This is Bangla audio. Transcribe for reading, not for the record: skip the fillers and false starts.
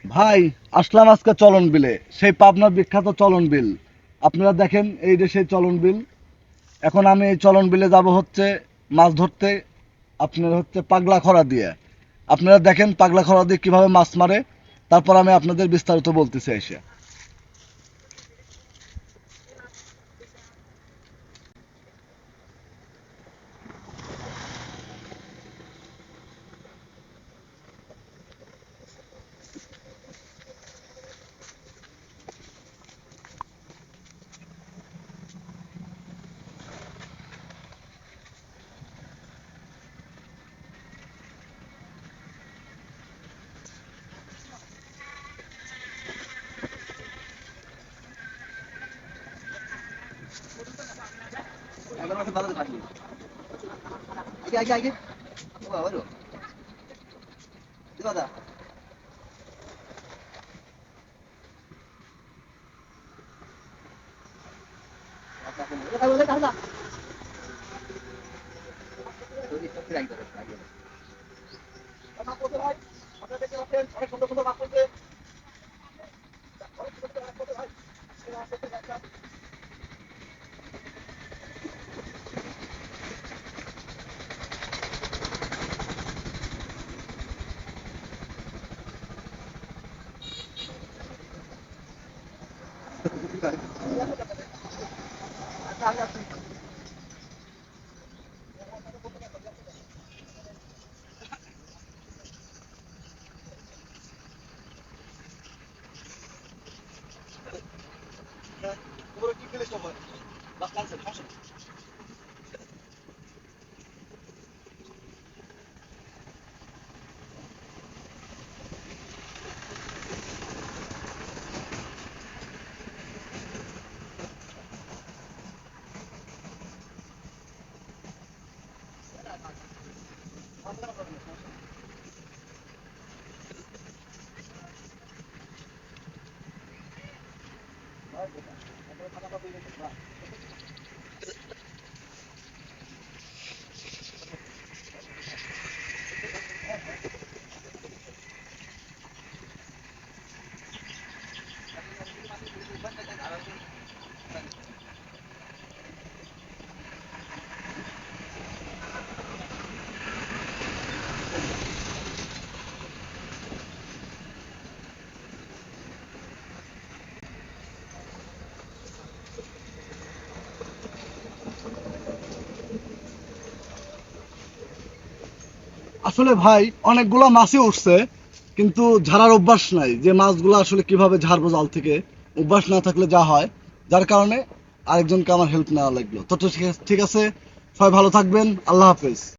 ভাই, আসলাম আজকে চলন বিলে, সেই পাবনার বিখ্যাত চলন বিল। আপনারা দেখেন, এই যে সেই চলন বিল। এখন আমি এই চলন বিলে যাব হচ্ছে মাছ ধরতে। আপনার হচ্ছে পাগলা খরা দিয়ে। আপনারা দেখেন পাগলা খরা দিয়ে কিভাবে মাছ মারে। তারপর আমি আপনাদের বিস্তারিত বলতেছি এসে। আসলে ভাই, অনেকগুলা মাছই উঠছে, কিন্তু ঝাড়ার অভ্যাস নাই, যে মাছগুলো আসলে কিভাবে ঝাড়বো জাল থেকে। অভ্যাস না থাকলে যা হয়, যার কারণে আরেকজনকে আমার হেল্প নেওয়া লাগলো। তো ঠিক আছে, সবাই ভালো থাকবেন। আল্লাহ হাফেজ।